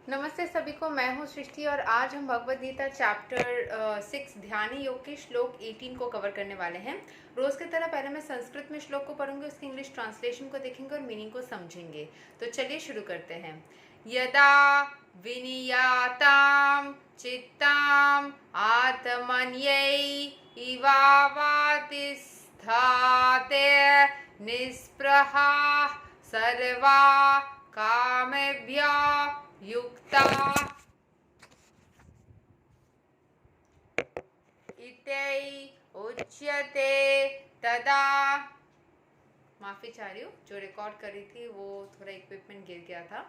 नमस्ते सभी को। मैं हूं सृष्टि और आज हम भगवद गीता चैप्टर 6 ध्यान योग के श्लोक 18 को कवर करने वाले हैं। रोज की तरह पहले मैं संस्कृत में श्लोक को पढ़ूंगी, उसकी इंग्लिश ट्रांसलेशन को देखेंगे और मीनिंग को समझेंगे। तो चलिए शुरू करते हैं। यदा विनियाताम चित्ताम आत्मन्यै इवावातिष्ठाते निस्पृहा सर्वा कामेभ्य युक्ता इतै उच्यते तदा। माफ़ी चाह रही हूँ, जो रिकॉर्ड कर रही थी वो थोड़ा इक्विपमेंट गिर गया था।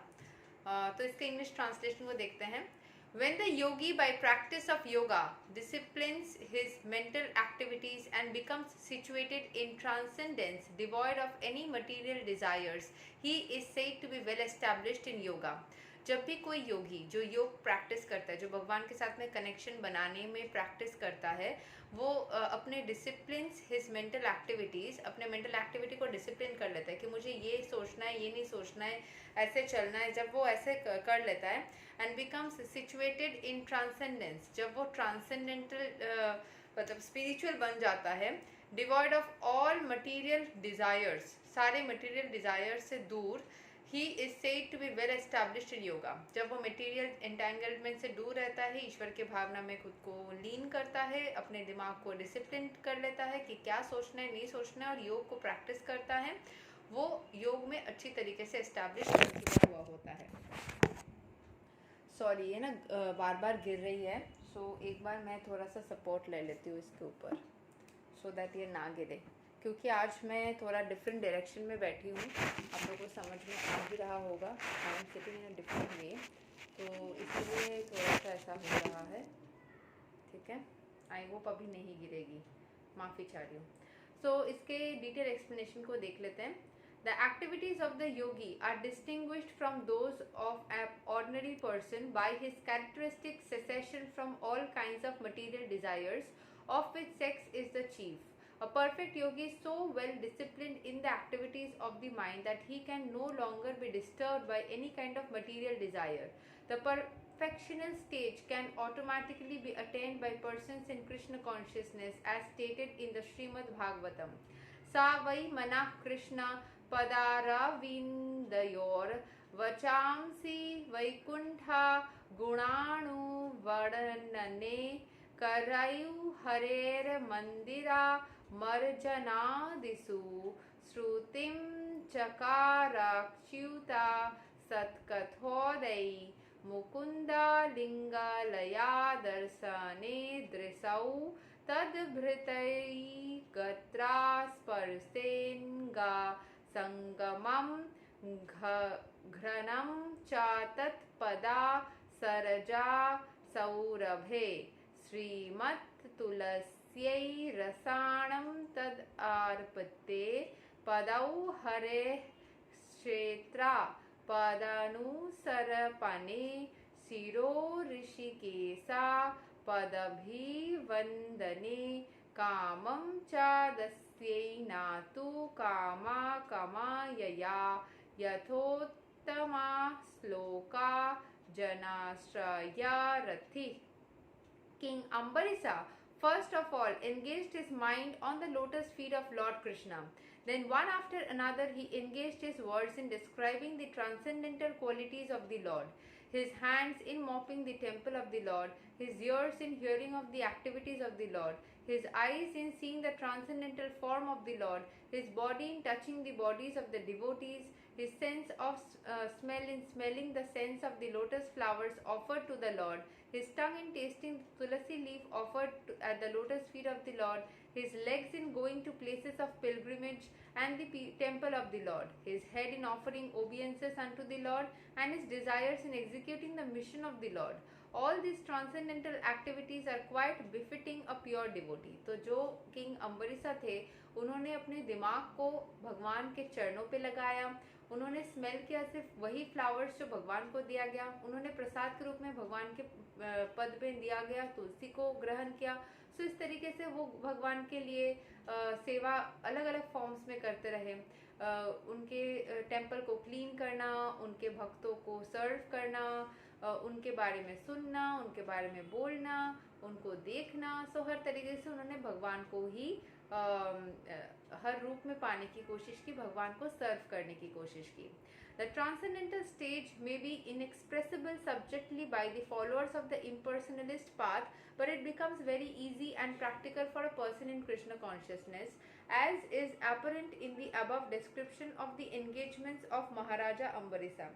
तो इसके इंग्लिश ट्रांसलेशन को देखते हैं। When the yogi by practice of yoga disciplines his mental activities and becomes situated in transcendence devoid of any material desires, he is said to be well established in yoga. जब भी कोई योगी जो योग practice करता है, जो भगवान के साथ में कनेक्शन बनाने में प्रैक्टिस करता है, वो अपने डिसिप्लिन हिज मेंटल एक्टिविटीज़, अपने मेंटल एक्टिविटी को डिसिप्लिन कर लेता है कि मुझे ये सोचना है, ये नहीं सोचना है, ऐसे चलना है। जब वो ऐसे कर लेता है and becomes situated in transcendence, जब वो ट्रांसेंडेंटल मतलब स्पिरिचुअल बन जाता है, devoid of all material desires, सारे मटीरियल डिज़ायर से दूर, he is said to be well established in yoga. जब वो मटेरियल एंटेंगलमेंट से दूर रहता है, ईश्वर के भावना में खुद को लीन करता है, अपने दिमाग को डिसिप्लिन कर लेता है कि क्या सोचना है, नहीं सोचना है, और योग को प्रैक्टिस करता है, वो योग में अच्छी तरीके से एस्टैब्लिश हुआ होता है। सॉरी, ये ना बार बार गिर रही है, सो एक बार मैं थोड़ा सा सपोर्ट ले लेती हूँ इसके ऊपर, सो दैट ये ना गिरे, क्योंकि आज मैं थोड़ा डिफरेंट डायरेक्शन में बैठी हूँ। आप लोगों को समझ में आ भी रहा होगा, I am sitting in a different way, तो इसलिए थोड़ा सा ऐसा हो रहा है। ठीक है, आई होप अभी नहीं गिरेगी, माफ़ी चाह रही हूँ। सो इसके डिटेल एक्सप्लेनेशन को देख लेते हैं। The activities of the yogi are distinguished from those of an ordinary person by his characteristic cessation from all kinds of material desires, of which sex is the chief. A perfect yogi is so well disciplined in the activities of the mind that he can no longer be disturbed by any kind of material desire. The perfectional stage can automatically be attained by persons in Krishna consciousness as stated in the Srimad Bhagavatam. सा वै मनः कृष्ण पदारविन्दयोर् वचांसि वैकुण्ठा गुणाणुवर्णने करैर्हरेर्मन्दिरा मर्जनादिषु श्रुतिं चकाराच्युता सत्कथोदै मुकुन्दालिङ्गलया दर्शने दृशौ तद्भृतैगत्रा स्पर्शेन्गा संगमं घ्रणं च तत्पदा सरजा सौरभे श्रीमत्तुलस्यै रसाणं तदार्पते पदौ हरेः क्षेत्रा पदानुसरपने शिरो ऋषिकेशा पदभिवन्दने कामं च दस्यै नातु कामा कमायया यथोत्तमा shloka जनाश्रयारथि. King Ambarisa first of all engaged his mind on the lotus feet of Lord Krishna. Then one after another he engaged his words in describing the transcendental qualities of the Lord, his hands in mopping the temple of the Lord, his ears in hearing of the activities of the Lord, his eyes in seeing the transcendental form of the Lord, his body in touching the bodies of the devotees, his sense of smell in smelling the scents of the lotus flowers offered to the Lord, his tongue in tasting the tulasi leaf offered at the lotus feet of the Lord, his legs in going to places of pilgrimage and the temple of the Lord, his head in offering obeisances unto the Lord, and his desires in executing the mission of the Lord. All these transcendental activities are quite befitting a pure devotee. तो जो king अम्बरीसा थे, उन्होंने अपने दिमाग को भगवान के चरणों पे लगाया, उन्होंने स्मेल किया सिर्फ वही फ्लावर्स जो भगवान को दिया गया, उन्होंने प्रसाद के रूप में भगवान के पद पे दिया गया तुलसी को ग्रहण किया। इस तरीके से वो भगवान के लिए सेवा अलग अलग फॉर्म्स में करते रहे। उनके टेम्पल को क्लीन करना, उनके भक्तों को सर्व करना, उनके बारे में सुनना, उनके बारे में बोलना, उनको देखना। सो हर तरीके से उन्होंने भगवान को ही हर रूप में पाने की कोशिश की, भगवान को सर्व करने की कोशिश की। The transcendental stage may be inexpressible subjectively by the followers of the impersonalist path, but it becomes very easy and practical for a person in Krishna consciousness, as is apparent in the above description of the engagements of Maharaja Ambarisa.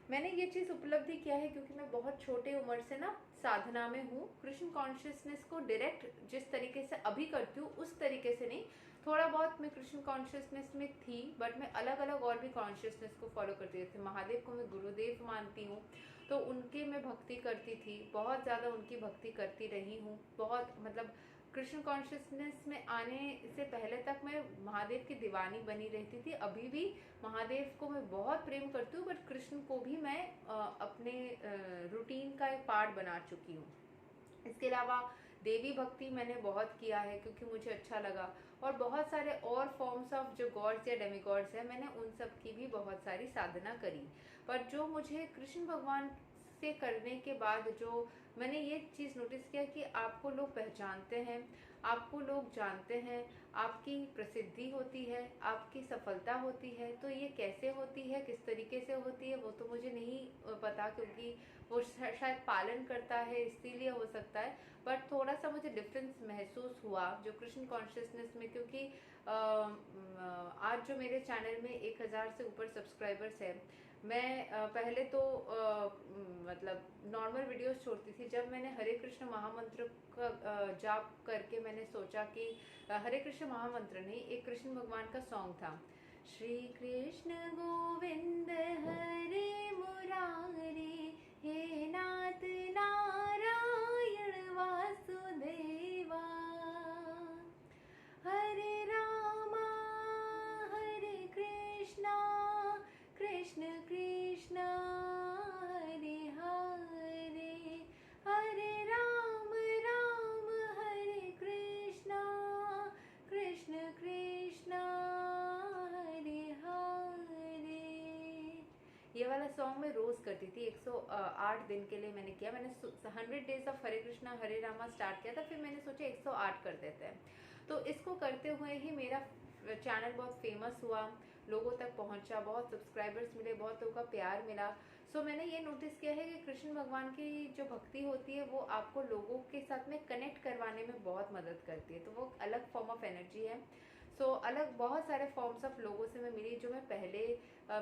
मैंने ये चीज़ उपलब्धि किया है क्योंकि मैं बहुत छोटे उम्र से ना साधना में हूँ। कृष्ण कॉन्शियसनेस को डायरेक्ट जिस तरीके से अभी करती हूँ उस तरीके से नहीं, थोड़ा बहुत मैं कृष्ण कॉन्शियसनेस में थी, बट मैं अलग अलग और भी कॉन्शियसनेस को फॉलो करती थी। महादेव को मैं गुरुदेव मानती हूँ, तो उनके मैं भक्ति करती थी, बहुत ज़्यादा उनकी भक्ति करती रही हूँ। बहुत मतलब कृष्ण कॉन्शियसनेस में आने से पहले तक मैं महादेव की दीवानी बनी रहती थी। अभी भी महादेव को मैं बहुत प्रेम करती हूँ, बट कृष्ण को भी मैं अपने रूटीन का एक पार्ट बना चुकी हूँ। इसके अलावा देवी भक्ति मैंने बहुत किया है क्योंकि मुझे अच्छा लगा, और बहुत सारे और फॉर्म्स ऑफ जो गॉड्स या डेमीगॉड्स हैं, मैंने उन सब की भी बहुत सारी साधना करी। पर जो मुझे कृष्ण भगवान से करने के बाद जो मैंने ये चीज़ नोटिस किया कि आपको लोग पहचानते हैं, आपको लोग जानते हैं, आपकी प्रसिद्धि होती है, आपकी सफलता होती है। तो ये कैसे होती है, किस तरीके से होती है, वो तो मुझे नहीं पता, क्योंकि वो शायद पालन करता है इसीलिए हो सकता है। बट थोड़ा सा मुझे डिफरेंस महसूस हुआ जो कृष्ण कॉन्शियसनेस में, क्योंकि आज जो मेरे चैनल में 1000 से ऊपर सब्सक्राइबर्स हैं, मैं पहले तो मतलब नॉर्मल वीडियोस छोड़ती थी। जब मैंने हरे कृष्ण महामंत्र का जाप करके मैंने सोचा कि हरे कृष्ण महामंत्र नहीं, एक कृष्ण भगवान का सॉन्ग था, श्री कृष्ण गोविंद हरे मुरारी, हे नाथ नारायण वासुदेवा, हरे रामा हरे कृष्णा, कृष्ण कृष्ण हरे हरे, हरे राम राम हरे कृष्णा, कृष्ण कृष्ण हरे हरे। ये वाला सॉन्ग मैं रोज करती थी। 108 दिन के लिए मैंने किया। मैंने 100 days of Hare Krishna Hare Rama start किया था, फिर मैंने सोचा 108 कर देते हैं। तो इसको करते हुए ही मेरा चैनल बहुत फेमस हुआ, लोगों तक पहुंचा, बहुत सब्सक्राइबर्स मिले, बहुत लोगों का प्यार मिला। सो मैंने ये नोटिस किया है कि कृष्ण भगवान की जो भक्ति होती है वो आपको लोगों के साथ में कनेक्ट करवाने में बहुत मदद करती है। तो वो अलग फॉर्म ऑफ एनर्जी है। सो अलग बहुत सारे फॉर्म्स ऑफ लोगों से मैं मिली जो मैं पहले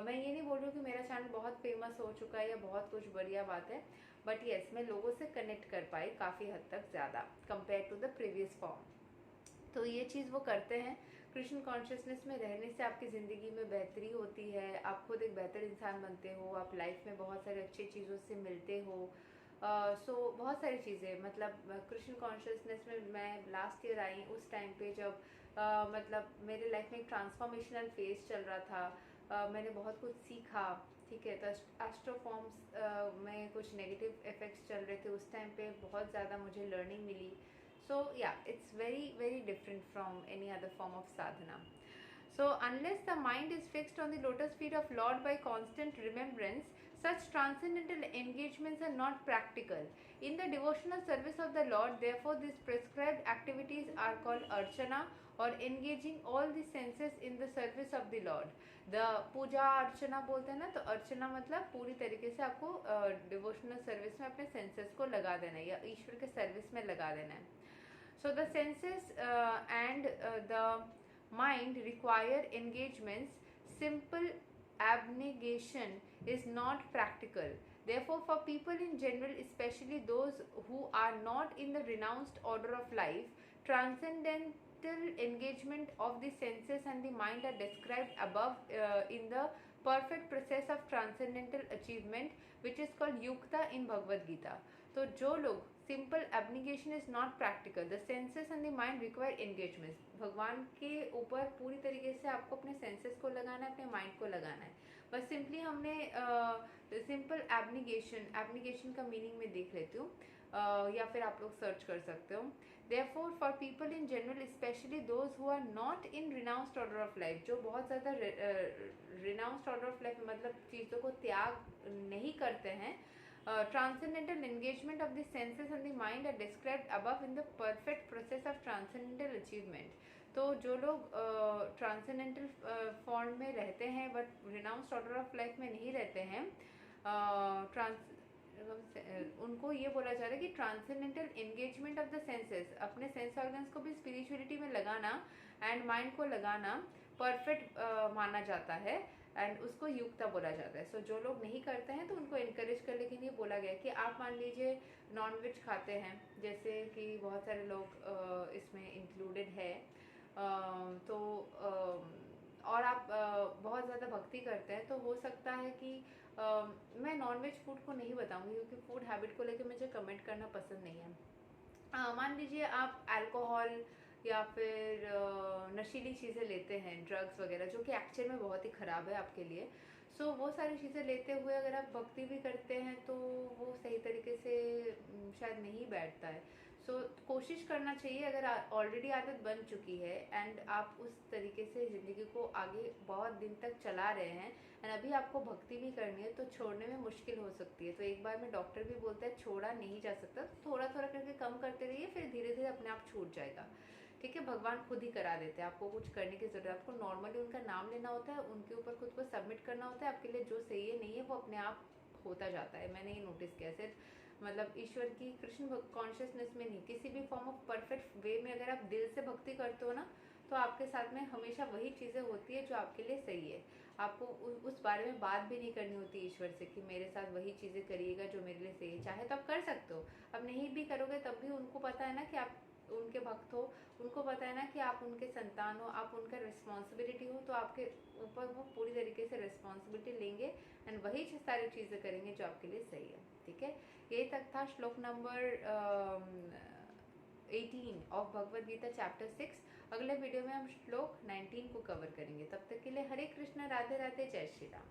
मैं ये नहीं बोल रही हूँ कि मेरा चैनल बहुत फेमस हो चुका है या बहुत कुछ बढ़िया बात है, बट येस मैं लोगों से कनेक्ट कर पाई काफ़ी हद तक ज़्यादा compare to the previous form. तो ये चीज़ वो करते हैं। कृष्ण कॉन्शियसनेस में रहने से आपकी ज़िंदगी में बेहतरी होती है, आप खुद एक बेहतर इंसान बनते हो, आप लाइफ में बहुत सारी अच्छी चीज़ों से मिलते हो। सो बहुत सारी चीज़ें, मतलब कृष्ण कॉन्शियसनेस में मैं लास्ट ईयर आई उस टाइम पे जब मतलब मेरे लाइफ में एक ट्रांसफॉर्मेशनल फेज चल रहा था। मैंने बहुत कुछ सीखा, ठीक है। तो एस्ट्रोफॉर्म्स में कुछ नेगेटिव इफेक्ट्स चल रहे थे उस टाइम पे, बहुत ज़्यादा मुझे लर्निंग मिली। So yeah, it's very different from any other form of sadhana. So unless the mind is fixed on the lotus feet of Lord by constant remembrance, such transcendental engagements are not practical. In the devotional service of the Lord, therefore, these prescribed activities are called archana, or engaging all the senses in the service of the Lord. The पूजा अर्चना बोलते हैं ना, तो अर्चना मतलब पूरी तरीके से आपको devotional service में अपने सेंसेस को लगा देना है या ईश्वर के सर्विस में लगा देना है। So the senses and the mind require engagements. Simple abnegation is not practical. Therefore, for people in general, especially those who are not in the renounced order of life, transcendental engagement of the senses and the mind are described above in the perfect process of transcendental achievement, which is called yukta in Bhagavad Gita. तो जो लोग simple abnegation is not practical, the senses and the mind require engagement. भगवान के ऊपर पूरी तरीके से आपको अपने सेंसेस को लगाना है, अपने माइंड को लगाना है। बस सिंपली सिंपल एब्निगेशन, एब्निगेशन का मीनिंग मैं देख लेती हूँ, या फिर आप लोग सर्च कर सकते हो। Therefore, for people in general, especially those who are not in renounced order of life, जो बहुत ज़्यादा renounced order of life मतलब चीज़ों को त्याग नहीं करते हैं, transcendental engagement of the senses and the mind are described above in the perfect process of transcendental achievement। तो जो लोग ट्रांसेंडेंटल फॉर्म में रहते हैं but renounced order of life में नहीं रहते हैं, उनको ये बोला जा रहा है कि transcendental engagement of the senses, अपने सेंस ऑर्गन्स को भी स्पिरिचुअलिटी में लगाना एंड माइंड को लगाना परफेक्ट माना जाता है एंड उसको युक्ता बोला जाता है। सो जो लोग नहीं करते हैं तो उनको इनकरेज करने के लिए बोला गया कि आप मान लीजिए नॉनवेज खाते हैं, जैसे कि बहुत सारे लोग इसमें इंक्लूडेड है, तो और आप बहुत ज़्यादा भक्ति करते हैं, तो हो सकता है कि मैं नॉनवेज फूड को नहीं बताऊंगी क्योंकि फूड हैबिट को लेकर मुझे कमेंट करना पसंद नहीं है। मान लीजिए आप अल्कोहल या फिर नशीली चीज़ें लेते हैं, ड्रग्स वगैरह, जो कि एक्चुअल में बहुत ही ख़राब है आपके लिए। सो वो सारी चीज़ें लेते हुए अगर आप भक्ति भी करते हैं तो वो सही तरीके से शायद नहीं बैठता है। सो कोशिश करना चाहिए, अगर ऑलरेडी आदत बन चुकी है एंड आप उस तरीके से ज़िंदगी को आगे बहुत दिन तक चला रहे हैं एंड अभी आपको भक्ति भी करनी है, तो छोड़ने में मुश्किल हो सकती है। तो एक बार में डॉक्टर भी बोलता है छोड़ा नहीं जा सकता, तो थोड़ा थोड़ा करके कम करते रहिए, फिर धीरे धीरे अपने आप छूट जाएगा। ठीक है, भगवान खुद ही करा देते हैं, आपको कुछ करने की ज़रूरत है। आपको नॉर्मली उनका नाम लेना होता है, उनके ऊपर खुद को सबमिट करना होता है, आपके लिए जो सही है नहीं है वो अपने आप होता जाता है। मैंने ये नोटिस किया, सिर्फ मतलब ईश्वर की कृष्ण कॉन्शियसनेस में नहीं, किसी भी फॉर्म ऑफ परफेक्ट वे में अगर आप दिल से भक्ति करते हो ना, तो आपके साथ में हमेशा वही चीज़ें होती है जो आपके लिए सही है। आपको उस बारे में बात भी नहीं करनी होती ईश्वर से कि मेरे साथ वही चीज़ें करिएगा जो मेरे लिए सही है। चाहे तो आप कर सकते हो, अब नहीं भी करोगे तब भी उनको पता है ना कि आप उनके भक्त हो, उनको पता है ना कि आप उनके संतान हो, आप उनका रिस्पॉन्सिबिलिटी हो, तो आपके ऊपर वो पूरी तरीके से रिस्पॉन्सिबिलिटी लेंगे एंड वही सारी चीज़ें करेंगे जो आपके लिए सही है। ठीक है, यही तक था श्लोक number 18 of Bhagavad Gita chapter 6। अगले वीडियो में हम श्लोक 19 को कवर करेंगे। तब तक के लिए हरे कृष्ण, राधे राधे, जय श्री राम।